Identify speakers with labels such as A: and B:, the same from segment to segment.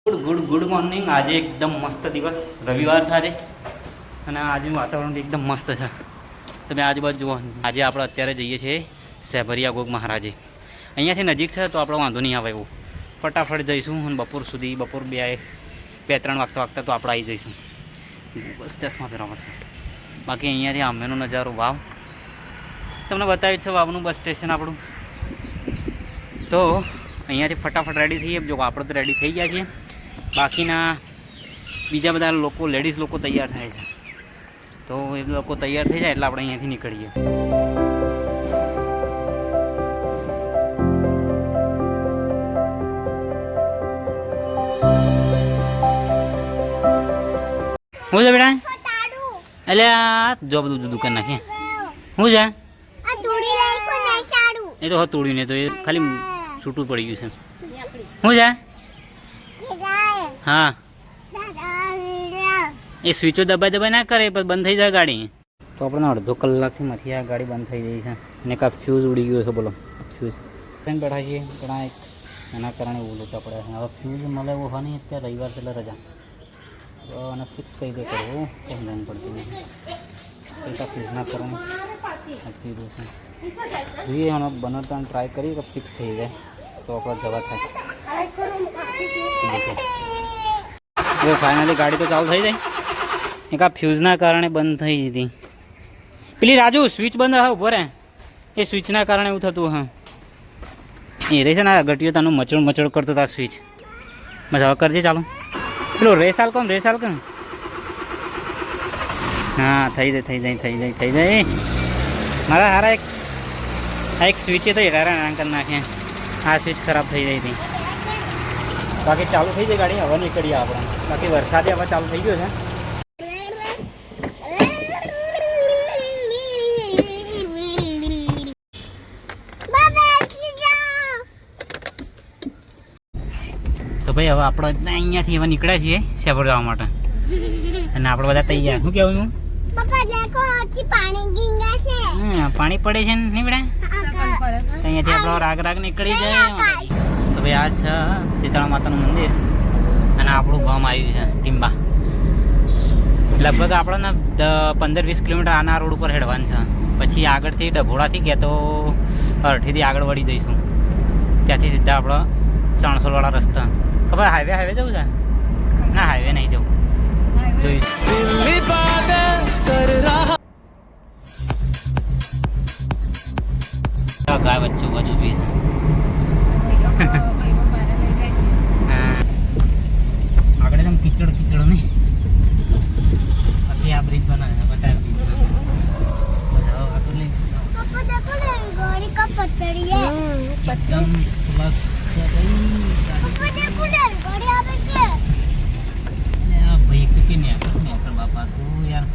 A: Good morning. આજે એકદમ મસ્ત દિવસ, રવિવાર છે આજે, અને આજનું વાતાવરણ એકદમ મસ્ત છે. તમે આજુબાજુ જુઓ. આજે આપણે અત્યારે જઈએ છીએ સેભરિયા ગોગ મહારાજે. અહીંયાથી નજીક છે તો આપણે વાંધો નહીં આવે એવું. ફટાફટ જઈશું અને બપોર 2-3 વાગતા તો આપણે આવી જઈશું. બસ ચશ્મા પહેરવા પડશે. બાકી અહીંયાથી આંબેનો નજારો, વાવ તમને બતાવી છે. વાવનું બસ સ્ટેશન આપણું. તો અહીંયાથી ફટાફટ રેડી થઈએ. જો આપણે તો રેડી થઈ ગયા છીએ, બાકીના બીજા બધા લોકો, લેડીઝ લોકો તૈયાર થાય છે. તો એ લોકો તૈયાર થઈ જાય એટલે આપણે અહીંયાથી નીકળીએ. હું છે બેટા? એટલે આ જો બધું દુકાન નાખીએ. શું છે એ તો તોડ્યું ને, તો એ ખાલી છૂટું પડી ગયું છે. શું છે? હા, એ સ્વિચો દબાઈ ના કરે પછી બંધ થઈ જાય ગાડી. તો આપણે અડધો કલાકથી માંથી આ ગાડી બંધ થઈ ગઈ છે અને કાં ફ્યુઝ ઉડી ગયો છે. બોલો, ફ્યુઝ ત્યાં બેઠા છીએ પણ આ એના કારણે એવું લોચા પડ્યા છે. હવે ફ્યુઝ મળે એવું હોય નહીં. અત્યારે રવિવાર એટલે રજા, તો અને ફિક્સ કઈ રીતે કરવું કંઈ નહીં પડતું નથી. કંઈ ફ્યુઝ ના કરવું કીધું છે. જોઈએ હવે બનાવતા ટ્રાય કરીએ કે ફિક્સ થઈ જાય તો આપણે જવા થાય. જો ફાઇનલી ગાડી તો ચાલુ થઈ જાય. એક આ ફ્યુઝના કારણે બંધ થઈ હતી. પેલી રાજુ સ્વિચ બંધ હા ઉભો રહે. એ સ્વિચના કારણે એવું થતું. હા, એ રહે છે ને ગટીઓ તાનું મચડ કરતો તાર સ્વિચ. બસ હવે કરજે ચાલુ. પેલો રેસાલ કોમ હા થઈ જાય. મારા હારા એક સ્વિચે તો હેરાન કરી નાખે. આ સ્વિચ ખરાબ થઈ જાય હતી. બાકી ચાલુ થઈ જાય ગાડી. હવે નીકળીએ આપણે. બાકી વરસાદે હવે ચાલુ થઈ ગયો છે. તો ભાઈ હવે આપણે અહીંયાથી હવે નીકળ્યા છીએ સેભર જવા માટે, અને આપણે બધા તૈયાર. શું કેવું હું? પાણી પડે છે ને નહીં બેટા? અહીંયાથી આપણે રાગ નીકળી જાય. તો ભાઈ આ છે શીતળા માતાનું મંદિર અને આપણું ગામ આવ્યું છે ટીમ્બા. લગભગ આપણને 15-20 કિલોમીટર આના રોડ ઉપર હેડવાનું છે. પછી આગળથી ડભોળાથી ગયા તો અરઠીથી આગળ વળી જઈશું. ત્યાંથી સીધા આપણે ચણસોલવાળા રસ્તા. ખબર હાઈવે જવું છે? ના, હાઈવે નહીં જવું. જોઈશું. ગાય વચ્ચે બાજુ બી આગળ એકદમ કીચડ નહીં. બાકી આ બ્રિજ બનાવે છે. એકદમ સુલાસ ભાઈ તો કે નહીં બાપા તું યાર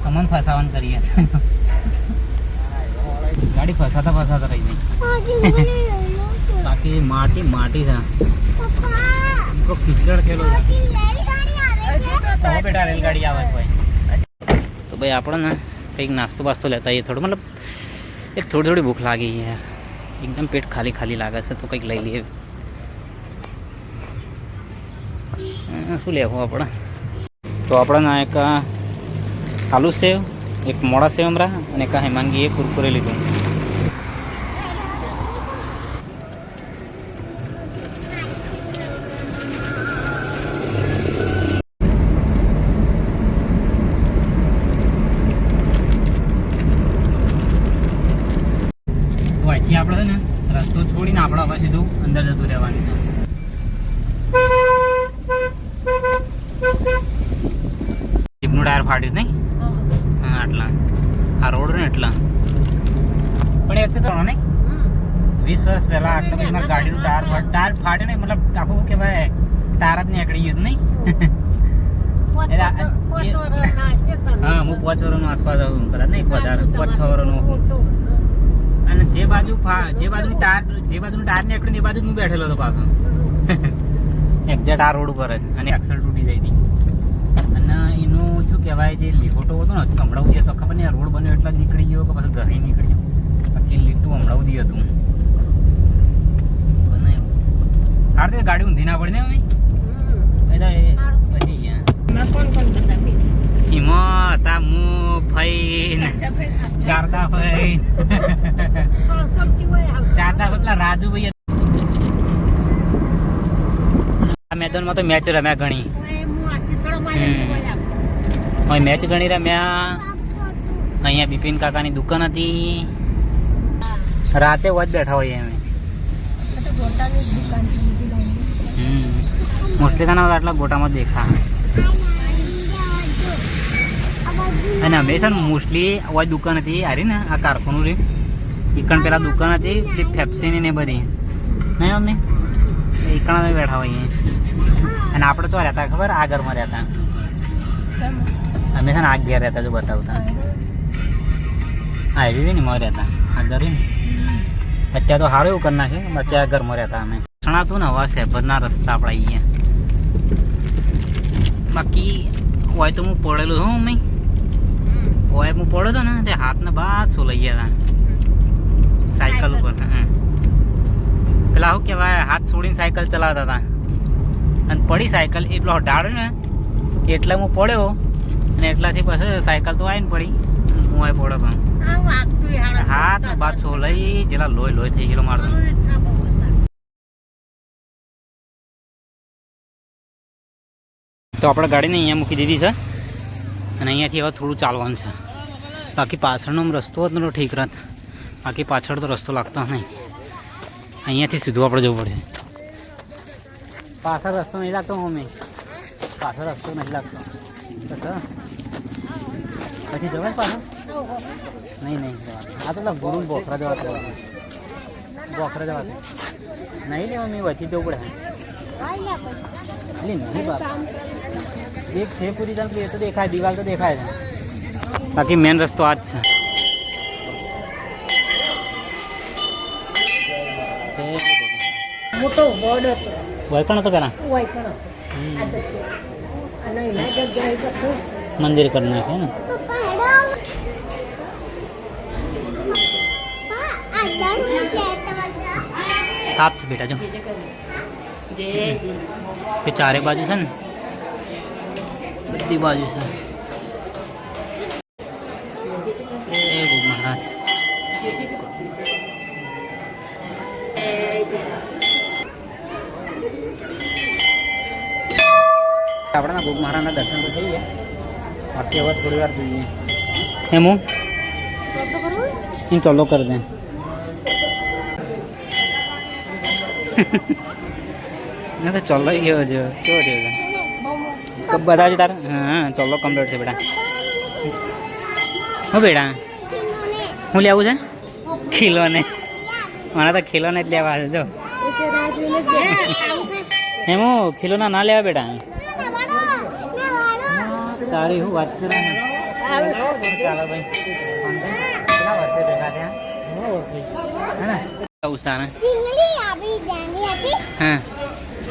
A: અમન ફસાવાનું કરીએ. ગાડી ફસાતા રહી ગઈ. બાકી માટી છે. કીચડ કેલો છે. બેટા રેલગાડી આવે ભાઈ. તો ભાઈ આપણે ને કંઈક નાસ્તો બાસ્તો લેતા આવીએ. થોડું મતલબ એક થોડી ભૂખ લાગી યાર. એકદમ પેટ ખાલી લાગે છે. તો કંઈક લઈ લઈએ. શું લેવું આપણે? તો આપણે એક આલુ સેવ, એક મોડા સેવ અમરા અને એક હેમાંગી કુરકુરે લીધું. તો અહીંથી આપણે છે ને રસ્તો છોડીને આપણે હવે સીધું અંદર જતું રહેવાનું છે. જીપનું ટાયર ફાટ્યું નહીં? હા, આટલા આ રોડ ને એટલા. પણ એક તો નહીં 20 વર્ષ પહેલા આટલા બધી ગાડીનું ટાયર ફાટે નહીં. મતલબ આખું કહેવાય ટાયર જ નીકળી ગયું નહીં. હા, હું 5 વર્ષનો આસપાસ આવું કદાચ નહીં, 5-6 વર્ષનો. અને જે બાજુનું ટાયર નીકળ્યું એ બાજુ હું બેઠેલો હતો પાછો. એક્ઝેક્ટ આ રોડ ઉપર જ. અને એક્સલ તૂટી જઈ હતી. અને એનું શું કહેવાય, જે લીફોટો હતો ને હમણાં તો ખબર નહીં રોડ બન્યો એટલે જ નીકળી ગયો કે પછી ઘરે નીકળી ગયો. બાકી લીટું હમણાં હતું બનાવ્યું. હાર ગાડી ઊંધી ના પડે ને અમે પછી હિમત હું ફઈન શારદા ફઈન શારદા પેલા રાજુ ભાઈ આ મેદાનમાં તો મેચ રમ્યા ઘણી મેચ ઘણી રમ્યા અહીંયા બિપિન કાકાની દુકાન હતી રાતે વચ બેઠા હોઈએ અમે મોસ્ટલી તને આટલા ગોટામાં દેખા અને અમે છે ને મોસ્ટલી વચ દુકાન હતી હારી ને આ કારખાનું રહ્યું ઈકણ પેલા દુકાન હતી પેલી ફેપ્સીની ને બધી નહીં અમે ઈકણ અમે બેઠા હોઈએ અને આપણે તો રહેતા ખબર આ ઘરમાં રહેતા અમે છે ને આ ઘેર રહેતા જો બતાવતા આ એવી ને માં રહેતા આ ઘર ને અત્યારે તો સારું એવું કરી નાખે અત્યારે ઘરમાં રહેતા અમે શણાતું ને હવા શેભરના રસ્તા આપણે અહીંયા બાકી હોય તો હું પડેલું છું મેં હોય હું પડ્યો હતો ને તે હાથને બાદ શું લઈ ગયા હતા સાયકલ ઉપર પેલા શું કહેવાય હાથ છોડીને સાયકલ ચલાવતા હતા અને પડી સાયકલ એટલો ઢાળ્યો ને એટલે હું પડ્યો અને એટલાથી પછી સાયકલ તો આવીને પડી હું અહીં પડ્યો પણ હાથ ને બાદ છો લઈ જેલા લોહી લોહી થઈ ગયેલો મારતો તો આપણે ગાડીને અહીંયા મૂકી દીધી છે અને અહીંયાથી હવે થોડું ચાલવાનું છે બાકી પાછળનો રસ્તો જ નતો ઠીક રાત બાકી પાછળ તો રસ્તો લાગતો નહીં અહીંયાથી સીધું આપણે જવું પડશે પાછળ રસ્તો નહીં લાગતો મમ્મી પાછળ રસ્તો નહીં લાગતો પછી જવાય પાછળ નહીં આ તો ગુરુ બોખરા જવા નહીં લે મમ્મી વચ્ચે જવું પડે નહીં બાપ એક છે પૂરી જાણ એ તો દેખાય દિવાલ તો દેખાય છે બાકી મેન રસ્તો આ જ છે મોટો બોર્ડ હતો વૈકણ હતો પેલા મંદિર કરી નાખે ને સાફ છે બેટા જો એ ચારે બાજુ છે ને બધી બાજુ છે એ ગોગ મહારાજ આપણા ગોગ મહારાજના દર્શન તો થઈ ગયા બાકી હવે થોડી વાર જોઈએ એમ હું ચાલો કરી દે ના તો ચાલો ગયો છે કેવો થયો બધા જ તારે હા ચાલો કમ્પ્લીટ છે બેટા હું બેટા હું લેવું છે ખીલોને મને તો ખીલોને જ લેવા છે જો એમ હું ખીલોના ના લેવા બેટા તારી હું વાત કરે ચાલો ભાઈ હા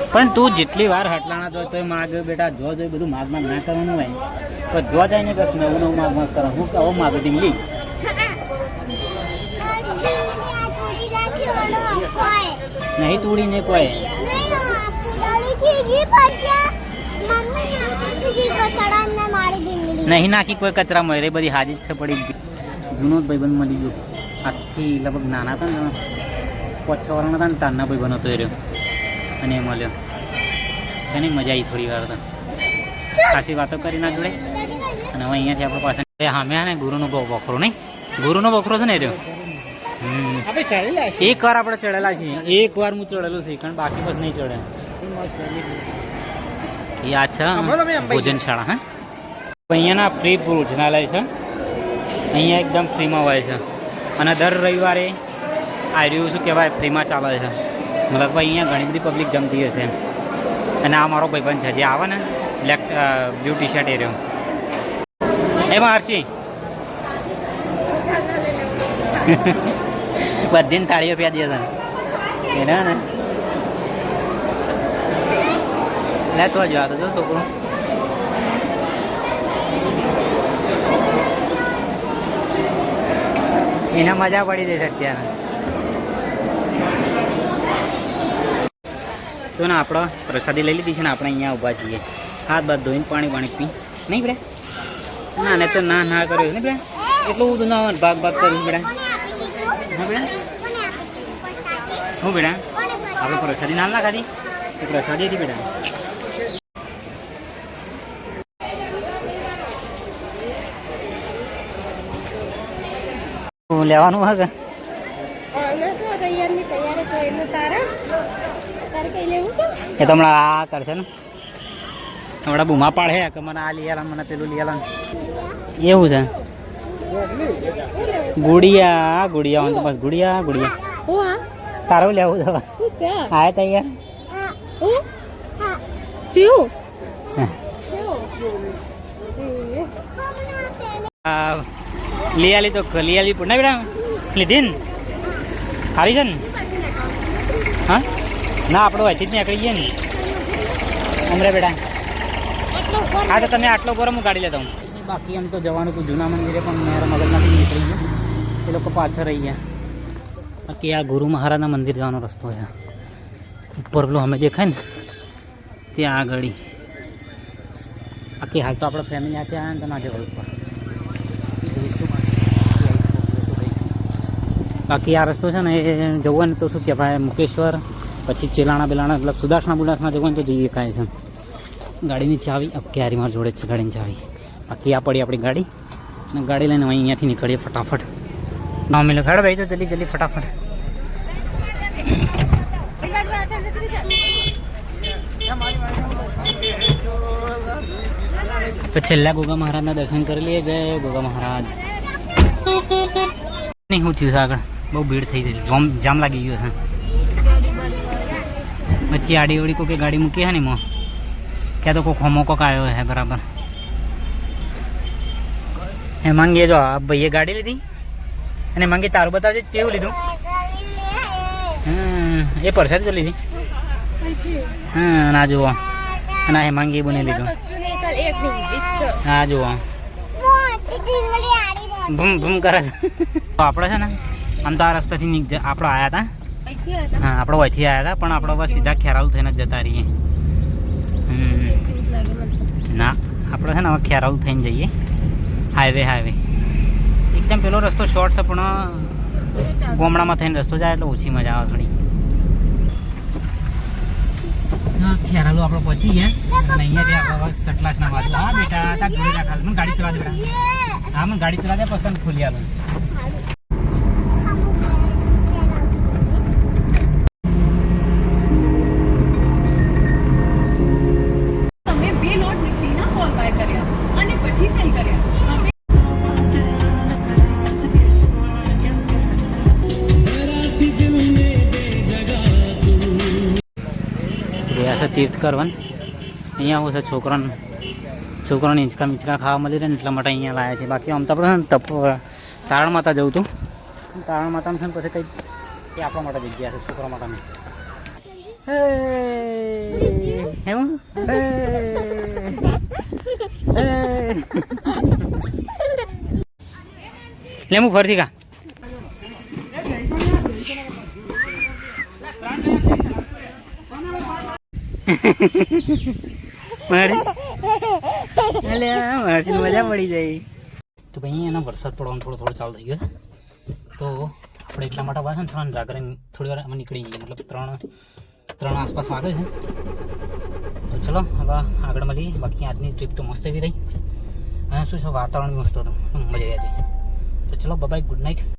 A: પણ તું જેટલી વાર હટલાના જો તો માગ બેટા જો જો બધું માગ માગ ના કરવાનું હોય તો જો જાય ને બસ નવું નવું માગ માગ કરવાનું હું આવો માગું ડીંગલી નહીં તોડી ને કોઈ નહીં નાખી કોઈ કચરા મળે બધી હાજી છે પડી જૂનો જ ભાઈબંધ મળી ગયો આથી લગભગ નાના હતા ને 5-6 વર્ષના હતા ને તારના ભાઈબંધ હતો એ રહ્યો અને એ મળ્યો એની મજા આવી થોડી વાર તો ખાસી વાતો કરી ના જોડે અને હવે અહીંયાથી આપણે પાછળ સામે ને ગુરુનો બકરો નહીં ગુરુનો બકરો છે ને એ રહ્યો એક વાર આપણે ચડેલા છીએ એક વાર હું ચડેલું છે કારણ બાકી બસ નહીં ચડે એ આ છે ભોજનશાળા હા અહીંયાના ફ્રી ભોજનાલય છે અહીંયા એકદમ ફ્રીમાં હોય છે અને દર રવિવારે આ રહ્યું શું કહેવાય ફ્રીમાં ચાલે છે મતલબ અહીંયા ઘણી બધી પબ્લિક જમતી હશે અને આ મારો ભાઈબંધ છે જે આવે ને બ્લુ ટી શર્ટ એ રહ્યો એમાં હર્ષી બધીને થાળીઓ પ્યા દે છે એને ને લેતો જ આ તો જો છોકરો એને મજા પડી જશે અત્યારે તો તો ને આપણે પ્રસાદી લઈ લીધી છે ને આપણે અહીંયા ઊભા છીએ, હાથ બાદ ધોઈને પાણી પી નહીં બેટા. ના ને તો ના કર્યું ને બેટા, એટલું બધું ના હોય, ભાગ કર્યું બેટા. હા બેટા, હું બેટા આપણે પ્રસાદી ના ખાધી, એ પ્રસાદી હતી બેટા. લેવાનું હા કે એ તો હમણાં આ કરશે ને, હમણાં બૂમા પાડે કે મને આ લઈ આલા, મને પેલું લઈ આલા, એવું છે. ગુડિયા તો બસ ગુડિયા તારું લેવું છે હા તૈયાર લઈ આલી તો લઈ આલી પણ ના બેટા લીધી ને સારી છે ને. હા ના આપણે અહીંથી જ નીકળી જઈએ ને અમરે બેટા. હા તો તમે આટલો કરો હું ગાડી લેતા હું. બાકી એમ તો જવાનું હતું જૂના મંદિરે પણ મારા મગજમાંથી નીકળી ગયું, એ લોકો પાછળ રહી ગયા. બાકી આ ગુરુ મહારાજના મંદિર જવાનો રસ્તો છે, ઉપર પેલું અમે દેખાય ને ત્યાં આગળ. બાકી હાલ તો આપણે ફેમિલી સાથે આવ્યા ને તો ના જવાય ઉપર. બાકી આ રસ્તો છે ને એ જવું ને તો શું કહેવાય મુકેશ્વર પછી ચેલાણા બેલાણા મતલબ સુદાસના જવું ને તો જઈએ કાંઈ છે. ગાડીની ચાવી ક્યારે મારી જોડે જ છે ગાડીની ચાવી. બાકી આ પડી આપણી ગાડી અને ગાડી લઈને અહીંયાથી નીકળીએ ફટાફટ. ના મિલો ખેડો ભાઈ તો જલ્દી ફટાફટ. તો છેલ્લા ગોગા મહારાજના દર્શન કરી લઈએ. જય ગોગા મહારાજ. નહીં શું થયું છે આગળ બહુ ભીડ થઈ ગઈ, જામ લાગી ગયો છે. વચ્ચે આડી ઓડી કોઈ ગાડી મૂકી છે ને એમાં ક્યાં તો કોઈ ખોમો કોક આવ્યો છે બરાબર. એ માંગીએ જો આ ભાઈએ ગાડી લીધી અને માંગી તારું બતાવજે કેવું લીધું. એ પરસાદ તો લીધી હા ના જુઓ અને એ માંગી બને લીધું. હા જુઓ ભૂમ કરે છે. તો આપણે છે ને આમ તો આ રસ્તાથી આપણે આવ્યા હતા, હા આપણે વહીથી આવ્યા હતા પણ આપણે બસ સીધા ખેરાલુ થઈને જતા રહીએ. ના આપણે છે ને હવે ખેરાલુ થઈને જઈએ હાઈવે એકદમ પેલો રસ્તો શોર્ટ છે પણ ગામડામાં થઈને રસ્તો જાય એટલે ઓછી મજા આવે થોડી. ખેરાલુ આપણે પહોંચી ગયા અને અહીંયાથી આપણે સટલાસના બાજુ. હા બેટા તાર જોઈ રાખ, મને ગાડી ચલા દે બેટા. હા મને ગાડી ચલા દે પછી તને ખોલી આલું. ગયા છે તીર્થ કરવાનું. અહીંયા હું છે છોકરાને હિંચકા ખાવા મળી રહે ને એટલા માટે અહીંયા લાવ્યા છે. બાકી આમ તો આપણે તારણ માતા જવું હતું, તારણ માતાનું છે ને પછી કંઈક એ આપણા માટે જગ્યા છે છોકરા માતાની. એવું લે હું ફરથી કા મજા પડી જાય. તો ભાઈ એના વરસાદ પડવાનો થોડો ચાલુ થઈ ગયો છે તો આપણે એટલા માટે પાછા ને થોડા જાગરણ થોડી વાર અમે નીકળી જઈએ, મતલબ 3 આસપાસ વાગે છે. તો ચલો હવે આગળ મળીએ. બાકી આજની ટ્રીપ તો મસ્ત એવી રહી અને શું છે વાતાવરણ મસ્ત હતું, મજા આવી જાય. તો ચલો બાય, ગુડ નાઇટ.